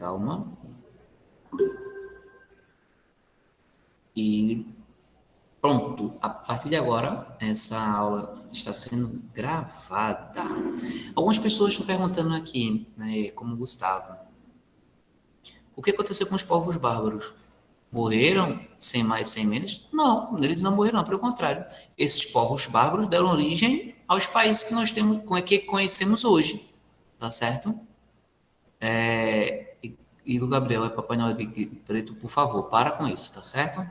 calma. E pronto, a partir de agora, essa aula está sendo gravada. Algumas pessoas estão perguntando aqui, né, como Gustavo, o que aconteceu com os povos bárbaros? Morreram sem mais, sem menos? Não, eles não morreram, pelo contrário. Esses povos bárbaros deram origem aos países que nós temos, que conhecemos hoje, tá certo? Igor Gabriel, é Papai Noel de Preto, por favor, para com isso, tá certo?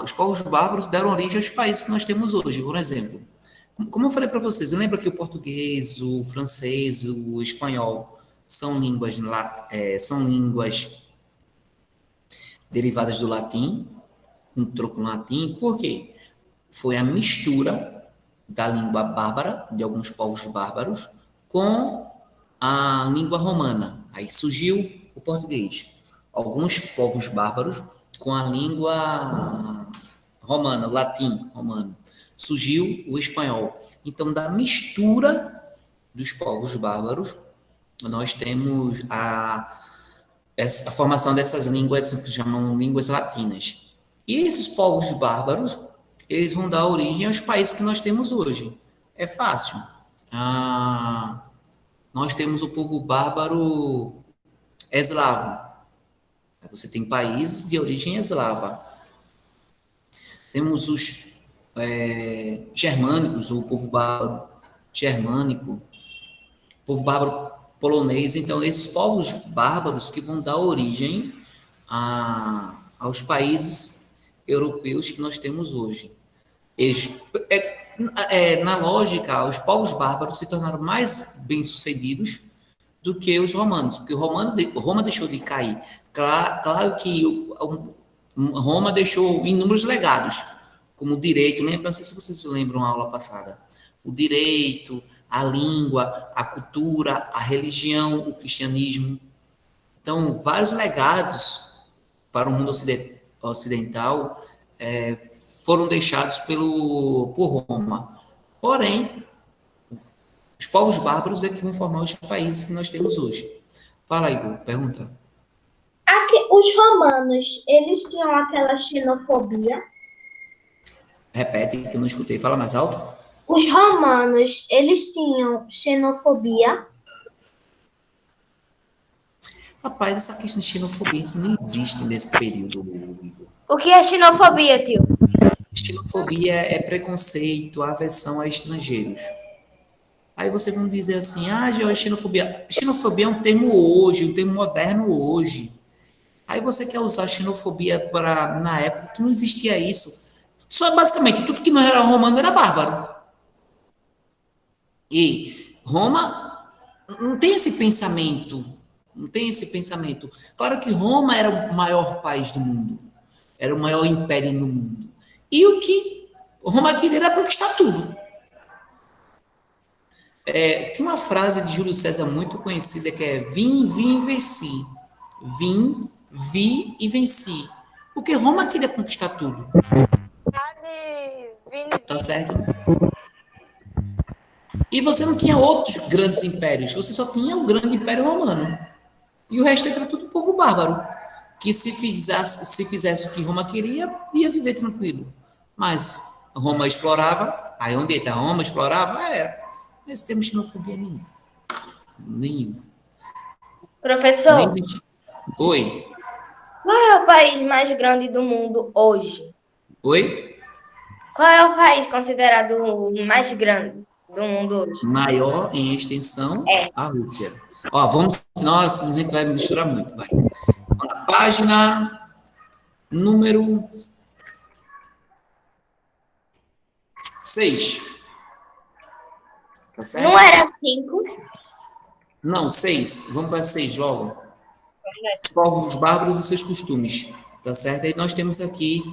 Os povos bárbaros deram origem aos países que nós temos hoje, por exemplo. Como eu falei para vocês, lembra que o português, o francês, o espanhol são línguas derivadas do latim, um troco no latim, por quê? Foi a mistura da língua bárbara, de alguns povos bárbaros, com a língua romana. Aí surgiu o português. Alguns povos bárbaros com a língua romana, o latim romano. Surgiu o espanhol. Então, da mistura dos povos bárbaros, nós temos a formação dessas línguas que chamam línguas latinas. E esses povos bárbaros, eles vão dar origem aos países que nós temos hoje. É fácil. Nós temos o povo bárbaro eslavo. Você tem países de origem eslava. Temos os germânicos, o povo bárbaro germânico, povo bárbaro polonês. Então, esses povos bárbaros que vão dar origem aos países europeus que nós temos hoje. Eles, na lógica, os povos bárbaros se tornaram mais bem-sucedidos do que os romanos, porque Roma deixou de cair. Claro que Roma deixou inúmeros legados, como o direito, lembra? Não sei se vocês se lembram da aula passada. O direito, a língua, a cultura, a religião, o cristianismo. Então, vários legados para o mundo ocidental foram deixados por Roma. Porém, os povos bárbaros é que vão formar os países que nós temos hoje. Fala, Igor, pergunta. Os romanos, eles tinham aquela xenofobia? Repete, que eu não escutei. Fala mais alto. Os romanos, eles tinham xenofobia? Rapaz, essa questão de xenofobia não existe nesse período, Igor. O que é xenofobia, tio? Xenofobia é preconceito, aversão a estrangeiros. Aí vocês vão dizer assim, xenofobia. Xenofobia é um termo hoje, um termo moderno hoje. Aí você quer usar xenofobia na época que não existia isso. Só basicamente, tudo que não era romano era bárbaro. E Roma não tem esse pensamento. Não tem esse pensamento. Claro que Roma era o maior país do mundo. Era o maior império no mundo. E o que Roma queria era conquistar tudo. Tem uma frase de Júlio César muito conhecida que é vim e venci. Vim, vi e venci. Porque Roma queria conquistar tudo. Tá certo? E você não tinha outros grandes impérios. Você só tinha o grande império romano. E o resto era tudo povo bárbaro. Que se fizesse o que Roma queria, ia viver tranquilo. Mas Roma explorava. Aí onde está Roma explorava? Mas temos xenofobia nenhuma. Professor, Oi. qual é o país mais grande do mundo hoje? Oi? Qual é o país considerado o mais grande do mundo hoje? Maior em extensão, a Rússia. Senão a gente vai misturar muito. Vai. Página número 6. Tá certo? Não era 5? Não, 6. Vamos para 6 logo. Os povos bárbaros e seus costumes. Tá certo? Aí nós temos aqui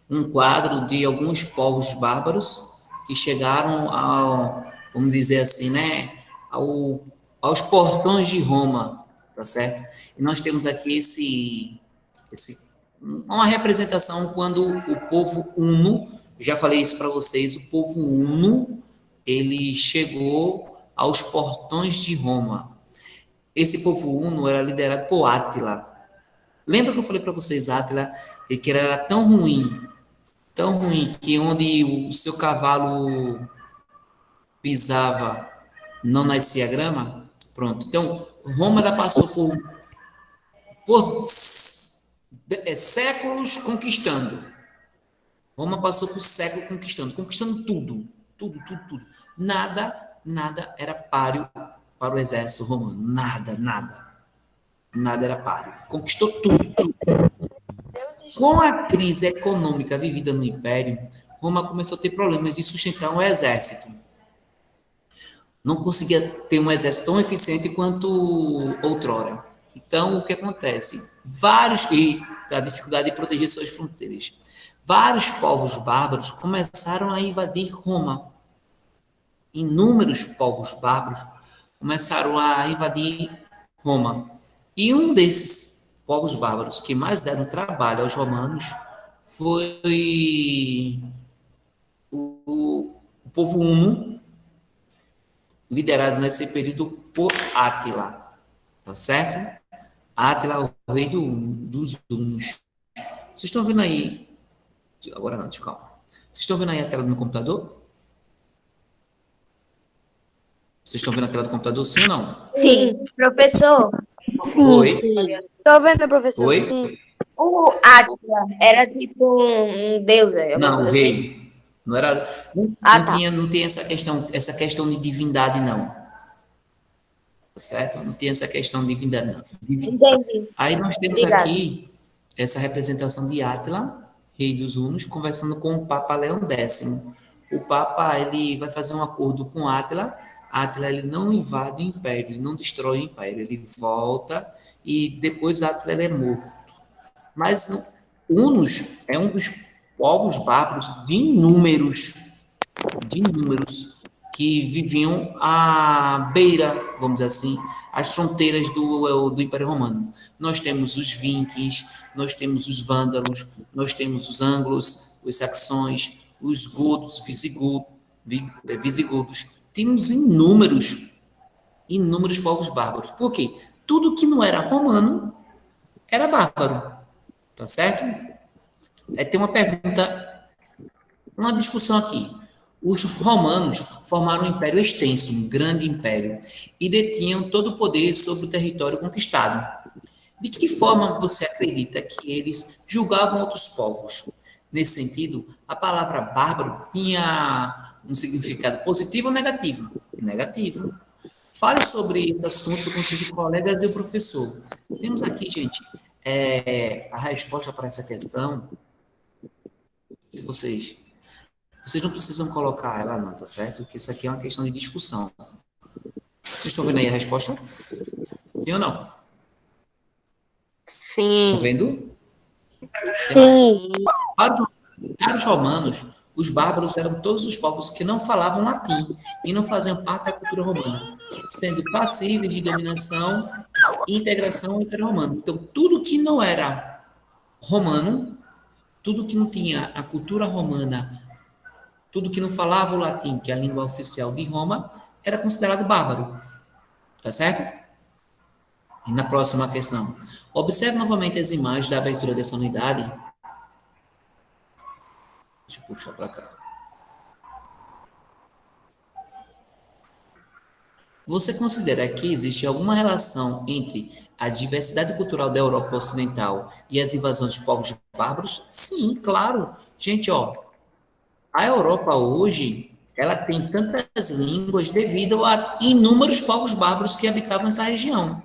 um quadro de alguns povos bárbaros que chegaram vamos dizer assim, né, aos portões de Roma, tá certo? E nós temos aqui uma representação quando o povo huno, já falei isso para vocês, o povo huno, ele chegou aos portões de Roma. esse povo huno era liderado por Átila. Lembra que eu falei para vocês, Átila, que ele era tão ruim, que onde o seu cavalo pisava não nascia grama? Pronto. Então, Roma ela passou por séculos conquistando. Roma passou por séculos conquistando tudo, tudo. Nada era páreo para o exército romano. Nada era páreo. Conquistou tudo. Com a crise econômica vivida no Império, Roma começou a ter problemas de sustentar um exército. Não conseguia ter um exército tão eficiente quanto outrora. Então, o que acontece? E a dificuldade de proteger suas fronteiras. Vários povos bárbaros começaram a invadir Roma. Inúmeros povos bárbaros começaram a invadir Roma. E um desses povos bárbaros que mais deram trabalho aos romanos foi o povo huno, liderado nesse período por Átila, tá certo? Átila, o rei dos hunos. Vocês estão vendo aí? Agora não, calma. Vocês estão vendo aí a tela do meu computador? Vocês estão vendo a tela do computador, sim ou não? Sim, professor. Oi? Tô vendo, professor. Oi? Sim. O Átila era tipo um deus, alguma Não, coisa assim? rei. Não era. Não tinha essa questão de divindade, não. Tá certo? Não tinha essa questão de divindade, não. Entendi. Aí nós temos Obrigada. aqui essa representação de Átila, rei dos hunos, conversando com o Papa Leão X. O Papa ele vai fazer um acordo com Átila. Átila ele não invade o Império, ele não destrói o Império, ele volta e depois Átila ele é morto. Mas Hunos é um dos povos bárbaros de inúmeros que viviam à beira, vamos dizer assim, as fronteiras do Império Romano. Nós temos os Vikings, nós temos os vândalos, nós temos os anglos, os saxões, os godos, visigodos. Temos inúmeros povos bárbaros. Por quê? Tudo que não era romano era bárbaro. Tá certo? Tem uma pergunta, uma discussão aqui. Os romanos formaram um império extenso, um grande império, e detinham todo o poder sobre o território conquistado. De que forma você acredita que eles julgavam outros povos? Nesse sentido, a palavra bárbaro tinha um significado positivo ou negativo? Negativo. Fale sobre esse assunto com seus colegas e o professor. Temos aqui, gente, a resposta para essa questão. Vocês não precisam colocar ela não, tá certo? Porque isso aqui é uma questão de discussão. Vocês estão vendo aí a resposta? Sim ou não? Sim. Estão vendo? Sim. Para os romanos, os bárbaros eram todos os povos que não falavam latim e não faziam parte da cultura romana, sendo passíveis de dominação e integração ao Império Romano. Então, tudo que não era romano, tudo que não tinha a cultura romana, tudo que não falava o latim, que é a língua oficial de Roma, era considerado bárbaro. Tá certo? E na próxima questão. Observe novamente as imagens da abertura dessa unidade. Deixa eu puxar para cá. Você considera que existe alguma relação entre a diversidade cultural da Europa Ocidental e as invasões de povos bárbaros? Sim, claro. Gente, ó, a Europa hoje, ela tem tantas línguas devido a inúmeros povos bárbaros que habitavam essa região.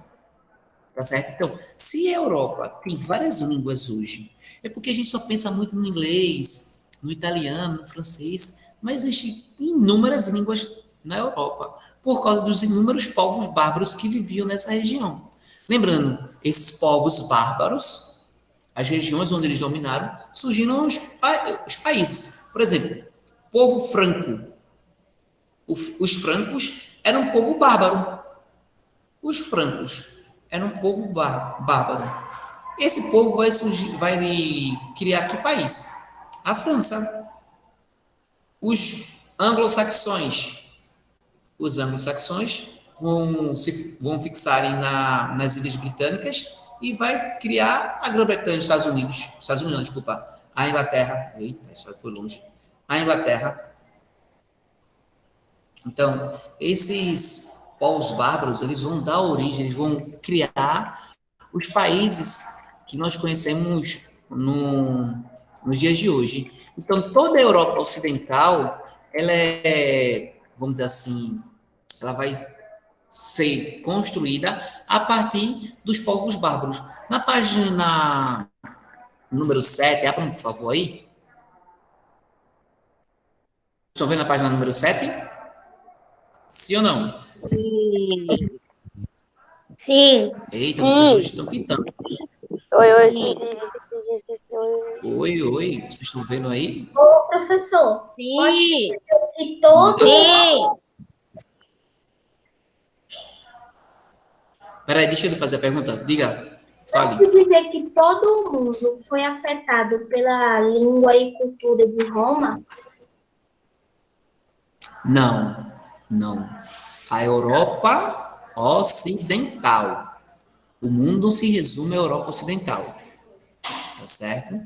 Tá certo? Então, se a Europa tem várias línguas hoje, é porque a gente só pensa muito no inglês, no italiano, no francês, mas existem inúmeras línguas na Europa, por causa dos inúmeros povos bárbaros que viviam nessa região. Lembrando, esses povos bárbaros, as regiões onde eles dominaram, surgiram os países. Por exemplo, povo franco. Os francos eram um povo bárbaro. Os francos eram um povo bárbaro. Esse povo vai criar que país? A França. Os anglo-saxões vão fixarem nas Ilhas Britânicas e vai criar a Grã-Bretanha, Estados Unidos, desculpa, a Inglaterra, eita, já foi longe, a Inglaterra. Então, esses povos bárbaros, eles vão dar origem, eles vão criar os países que nós conhecemos nos dias de hoje. Então, toda a Europa Ocidental, ela vamos dizer assim, ela vai ser construída a partir dos povos bárbaros. Na página número 7, abram, por favor, aí. Estão vendo a página número 7? Sim ou não? Sim. Eita, vocês hoje estão quitando. Oi. Oi, vocês estão vendo aí? Ô, professor, Sim. e todo Sim. Peraí, deixa eu fazer a pergunta. Diga, fale. pode dizer que todo mundo foi afetado pela língua e cultura de Roma? Não. A Europa Ocidental. O mundo se resume à Europa Ocidental. Tá certo?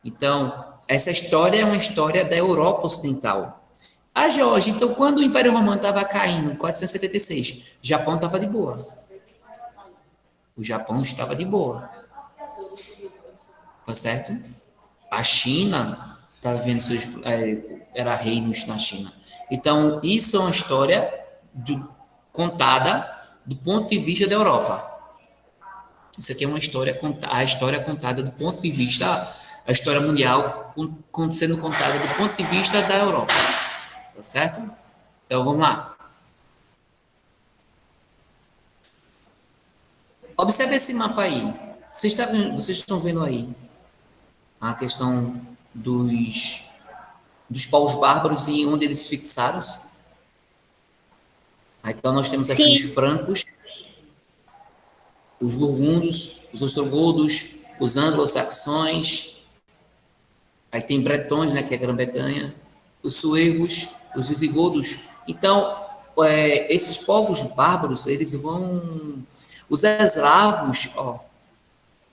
Então, essa história é uma história da Europa Ocidental. A Geórgia, então, quando o Império Romano estava caindo, em 476, o Japão estava de boa. O Japão estava de boa. Tá certo? A China estava vendo era reinos na China. Então, isso é uma história contada do ponto de vista da Europa. Isso aqui é uma história, a história contada do ponto de vista, a história mundial sendo contada do ponto de vista da Europa. Tá certo? Então, vamos lá. Observe esse mapa aí. Vocês estão vendo aí a questão dos povos bárbaros e onde eles se fixaram? Então, nós temos aqui os francos, os burgundos, os ostrogodos, os anglo-saxões, aí tem bretões, né, que é a Grã-Bretanha, os suevos, os visigodos. Então, esses povos bárbaros, eles vão... Os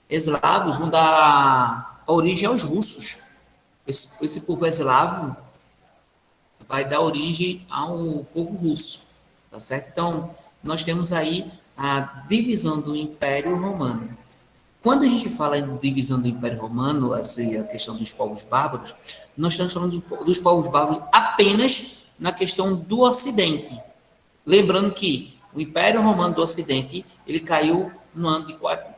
eslavos vão dar origem aos russos. Esse povo eslavo vai dar origem ao povo russo, tá certo? Então, nós temos aí a divisão do Império Romano. Quando a gente fala em divisão do Império Romano, assim, a questão dos povos bárbaros, nós estamos falando dos povos bárbaros apenas na questão do Ocidente. Lembrando que o Império Romano do Ocidente, ele caiu no ano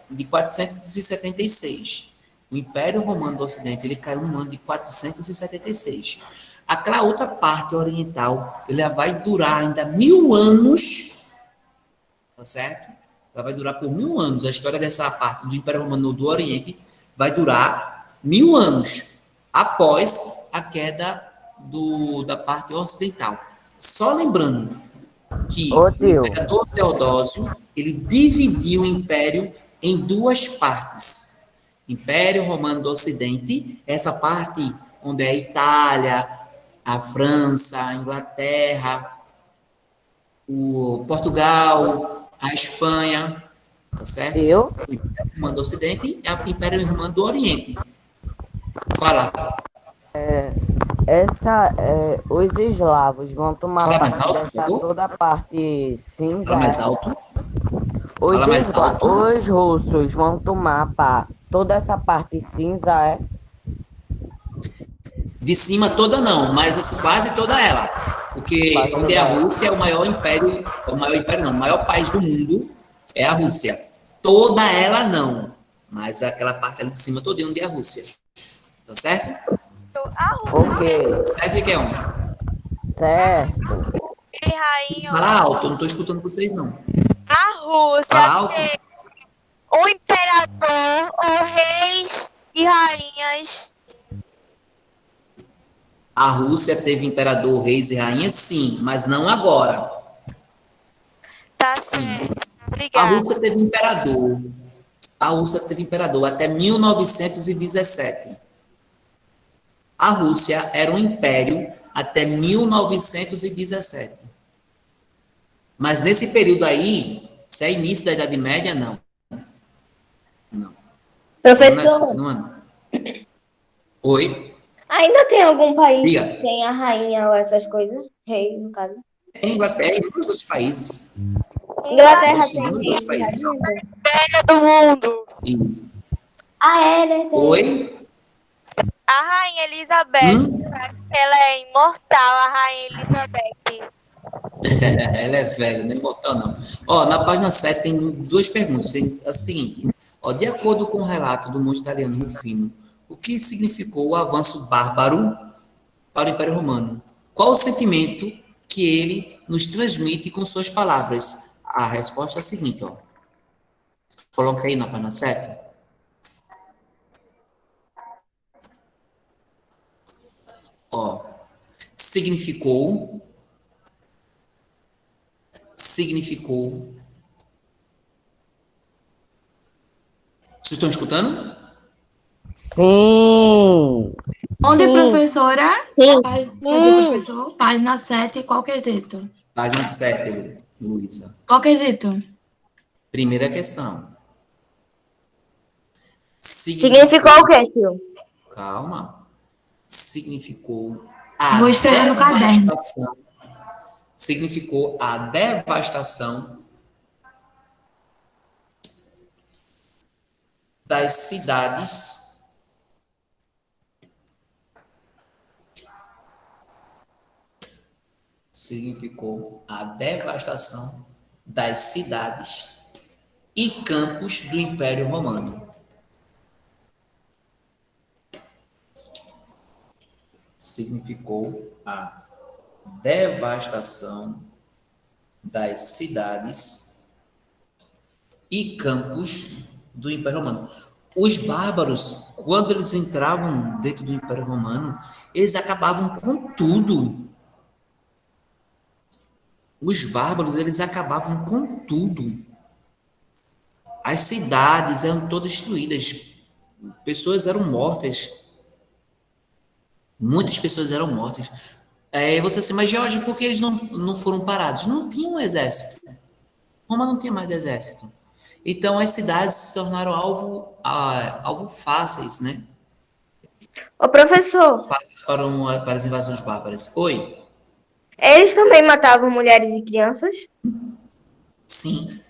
de 476. O Império Romano do Ocidente, ele caiu no ano de 476. Aquela outra parte oriental, ela vai durar ainda 1000 anos, tá certo? Ela vai durar por 1000 anos. A história dessa parte do Império Romano do Oriente vai durar 1000 anos após a queda da parte ocidental. Só lembrando que o imperador Teodósio, ele dividiu o império em duas partes. Império Romano do Ocidente, essa parte onde é a Itália, a França, a Inglaterra, o Portugal, a Espanha, tá certo? O Império Romano do Ocidente e o Império Romano do Oriente. Fala. Os eslavos vão tomar Fala mais alto, dessa toda a parte cinza. Fala mais alto. Os russos vão tomar toda essa parte cinza, De cima toda não, mas assim, quase toda ela. Porque onde é a Rússia é o maior império, o maior país do mundo é a Rússia. Toda ela não, mas aquela parte ali de cima toda onde é a Rússia. Tá certo? Ok. Certo, Riquelme? Certo. Rainha, Fala alto, eu não estou escutando vocês, não. a Rússia Fala alto. tem o imperador, os reis e rainhas. A Rússia teve imperador, reis e rainhas, sim, mas não agora. Tá Sim. certo. A Obrigada. Rússia teve imperador. A Rússia teve imperador até 1917. A Rússia era um império até 1917. Mas nesse período aí, se é início da Idade Média, não. Não. Começa, Professor, continuando. Oi, ainda tem algum país diga. que tem a rainha ou essas coisas? Rei, no caso. Tem Inglaterra e muitos outros países. Inglaterra Existem tem muitos rei outros e países. rainha? do mundo. Isso. Ah, é, né? Tem. Oi? A Rainha Elizabeth, Hum? ela é imortal, a Rainha Elizabeth. Ela é velha, não é imortal, não. Ó, na página 7 tem duas perguntas. Tem a seguinte: ó, de acordo com o relato do monge italiano Rufino, o que significou o avanço bárbaro para o Império Romano? Qual o sentimento que ele nos transmite com suas palavras? A resposta é a seguinte, ó. Coloca aí na página 7. Ó, significou. Vocês estão escutando? Sim. Onde, professora? Sim. Cadê, professor? Página 7, qual quesito? Página 7, Luísa. Qual quesito? Primeira questão. Significou o quê, tio? Calma. Significou a Vou estrear no caderno. devastação. Significou a devastação das cidades e campos do Império Romano. Significou a devastação das cidades e campos do Império Romano. Os bárbaros, quando eles entravam dentro do Império Romano, eles acabavam com tudo. Os bárbaros, eles acabavam com tudo. As cidades eram todas destruídas. Pessoas eram mortas. Muitas pessoas eram mortas. Você assim, mas Jorge, por que eles não foram parados? Não tinham um exército. Roma não tinha mais exército. Então, as cidades se tornaram alvo fáceis, né? Ô, professor, Fáceis para as invasões bárbaras. Oi? eles também matavam mulheres e crianças? Sim.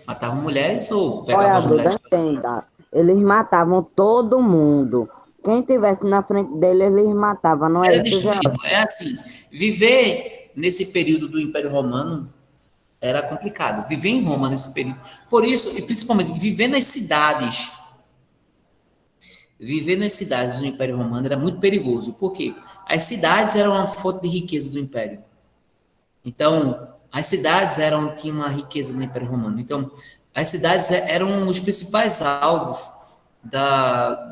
Matavam mulheres ou Olha, pegavam as Duda, mulheres para si? entenda. Eles matavam todo mundo. Quem tivesse na frente deles, eles matavam, não é Era isso, destruído. Jorge? É assim, viver nesse período do Império Romano era complicado. Viver em Roma nesse período. Por isso, e principalmente, viver nas cidades do Império Romano era muito perigoso. Por quê? As cidades eram uma fonte de riqueza do Império. Então, as cidades tinham uma riqueza no Império Romano. Então, as cidades eram os principais alvos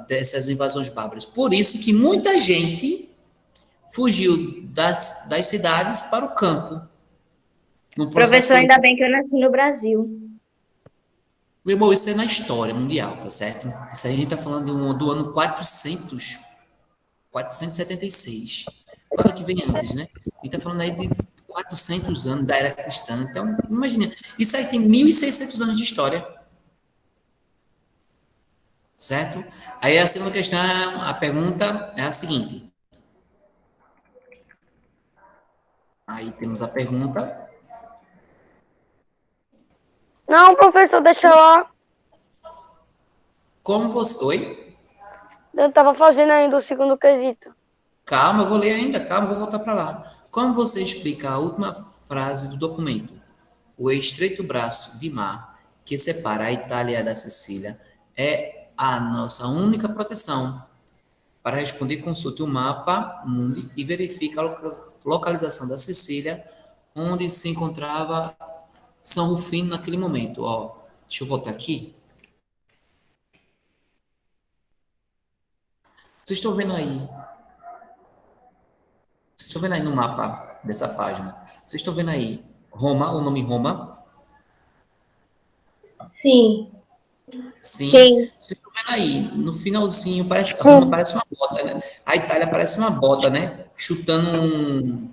dessas invasões bárbaras. Por isso que muita gente fugiu das cidades para o campo. No processo Professor, ainda bem que eu nasci no Brasil. Meu irmão, isso é na história mundial, tá certo? Isso aí a gente tá falando do ano 476. Olha que vem antes, né? A gente tá falando aí de 400 anos da era cristã. Então, imagina, isso aí tem 1.600 anos de história. Certo? Aí a segunda questão, a pergunta é a seguinte. Aí temos a pergunta. Não, professor, deixa lá. Como você... Oi? Eu tava fazendo ainda o segundo quesito. Calma, eu vou ler ainda, calma, eu vou voltar para lá. Como você explica a última frase do documento? O estreito braço de mar que separa a Itália da Sicília é a nossa única proteção. Para responder, consulte o mapa mundi e verifique a localização da Sicília, onde se encontrava São Rufino naquele momento. Ó, deixa eu voltar aqui. Vocês estão vendo aí? Vocês estão vendo aí no mapa dessa página? Vocês estão vendo aí Roma, o nome Roma? Sim. Sim. Sim. Vocês estão vendo aí, no finalzinho, Roma parece uma bota, né? A Itália parece uma bota, né? Chutando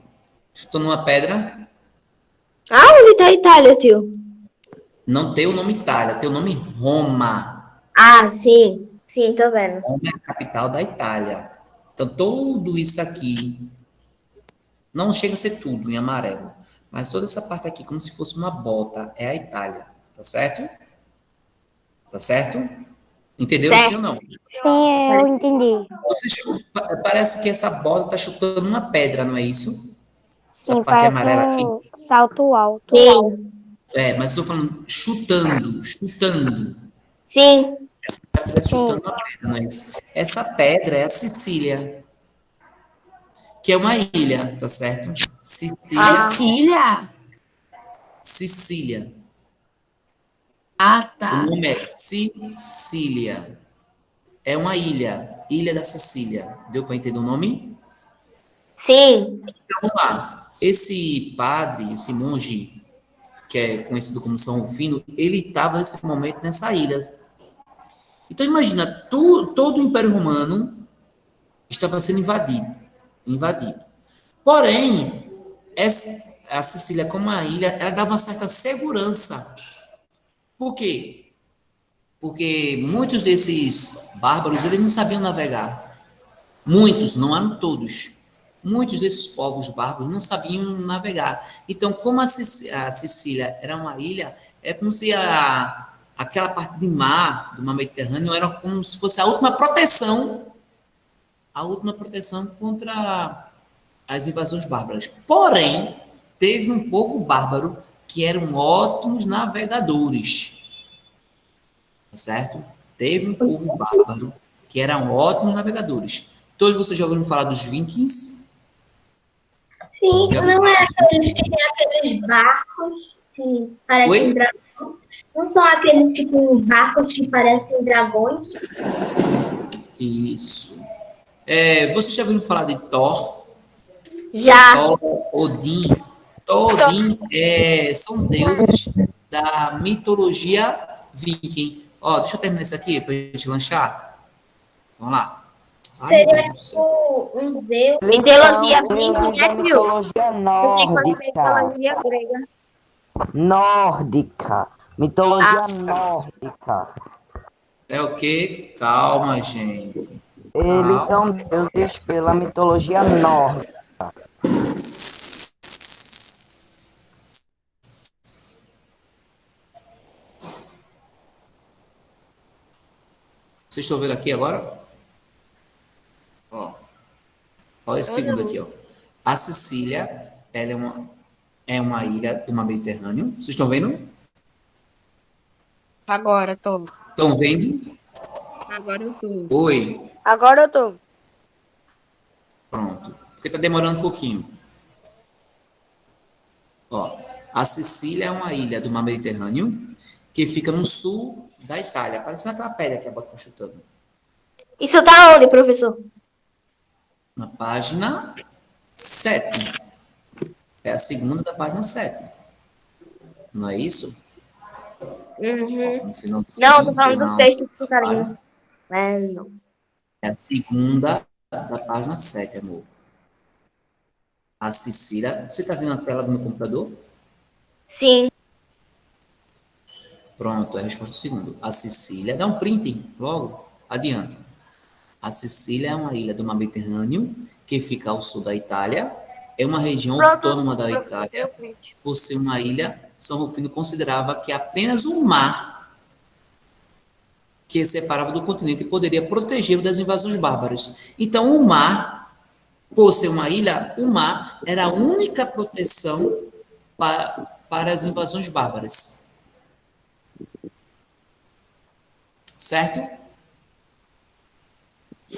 uma pedra. Aonde tá a Itália, tio? Não tem o nome Itália, tem o nome Roma. Ah, sim. Sim, tô vendo. Roma é a capital da Itália. Então, tudo isso aqui, não chega a ser tudo em amarelo, mas toda essa parte aqui, como se fosse uma bota, é a Itália. Tá certo? Tá certo? Entenderam sim ou Certo. não? Sim, eu entendi. Parece que essa bola está chutando uma pedra, não é isso? Essa Sim, parte parece amarela aqui. um salto alto. Sim. É, mas estou falando chutando, chutando. Sim. Essa pedra Sim. chutando uma pedra, não é isso? Essa pedra é a Sicília, que é uma ilha, tá certo? Sicília, Cecília? Sicília. Ah, O tá. nome é Sicília. É uma ilha, Ilha da Sicília. Deu para entender o nome? Sim. Então, vamos lá. Esse padre, esse monge, que é conhecido como São Rufino, ele estava nesse momento nessa ilha. Então imagina, todo o Império Romano estava sendo invadido. Porém, a Sicília como uma ilha, ela dava uma certa segurança. Por quê? Porque muitos desses bárbaros, eles não sabiam navegar. Muitos, não eram todos. Muitos desses povos bárbaros não sabiam navegar. Então, como a Sicília era uma ilha, é como se aquela parte de mar, do mar Mediterrâneo, era como se fosse a última proteção contra as invasões bárbaras. Porém, teve um povo bárbaro que eram ótimos navegadores, tá certo? Teve um povo bárbaro que eram ótimos navegadores. Todos vocês já ouviram falar dos Vikings? Sim, Já ouviram não falar é dos aqueles Vikings? que tem aqueles barcos que parecem Oi? dragões. Não são aqueles que tem barcos que parecem dragões. Isso. Vocês já ouviram falar de Thor? Já. Thor, Odin. Thor, Odin são deuses da mitologia viking. Ó, deixa eu terminar isso aqui para a gente lanchar. Vamos lá. Ai, meu Seria Deus do céu. tipo um Zeus. Eles Mitologia são deuses viking é da tio. mitologia Eu sei quando é nórdica. mitologia grega. Nórdica. Mitologia Ah, nórdica. É o quê? Calma, gente. Eles Calma. são deuses pela mitologia nórdica. Vocês estão vendo aqui agora? Ó, olha esse segundo aqui, ó. A Sicília, ela é uma ilha do mar Mediterrâneo. Vocês estão vendo? Agora, tô. Estão vendo? Agora eu tô. Oi. Agora eu tô. Pronto. Porque está demorando um pouquinho. Ó, a Sicília é uma ilha do mar Mediterrâneo que fica no sul da Itália. Parecendo aquela pedra que a bota está chutando. isso tá onde, professor? Na página 7. É a segunda da página 7. Não é isso? Uhum. No final Não, eu tô falando do não. texto que tá ali. É, não. É a segunda da página 7, amor. A Sicília. Você está vendo a tela do meu computador? Sim. Pronto, é a resposta do segundo. A Sicília. Dá um print logo. Adianta. A Sicília é uma ilha do mar Mediterrâneo que fica ao sul da Itália. É uma região autônoma da Itália. Por ser uma ilha, São Rufino considerava que apenas o mar que separava do continente poderia protegê-lo das invasões bárbaras. Então, o mar, por ser uma ilha, o mar era a única proteção para as invasões bárbaras. Certo?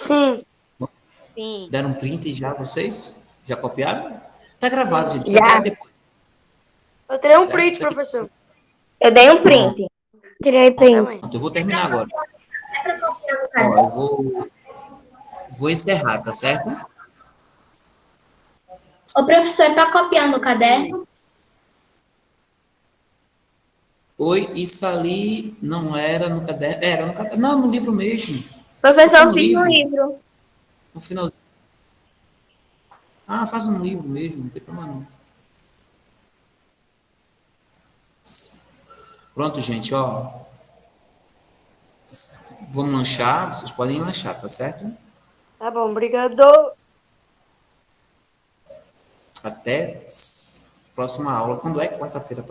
Sim. Sim. Deram um print já, vocês? Já copiaram? Tá gravado, gente. Você Já. vai depois. Eu tirei um Certo? print, Isso aqui- professor. Eu dei um print. Tirei print. Pronto, eu vou terminar agora. É para copiar no Ó, caderno. eu vou encerrar, tá certo? O professor, é para copiar no caderno? Oi, isso ali não era no caderno. Era no caderno. Não, no livro mesmo. Professor, No eu fiz no livro. livro. No finalzinho. Ah, faz no livro mesmo, não tem problema não. Pronto, gente, ó. Vamos lanchar, vocês podem lanchar, tá certo? Tá bom, obrigado. Até próxima aula. Quando é quarta-feira?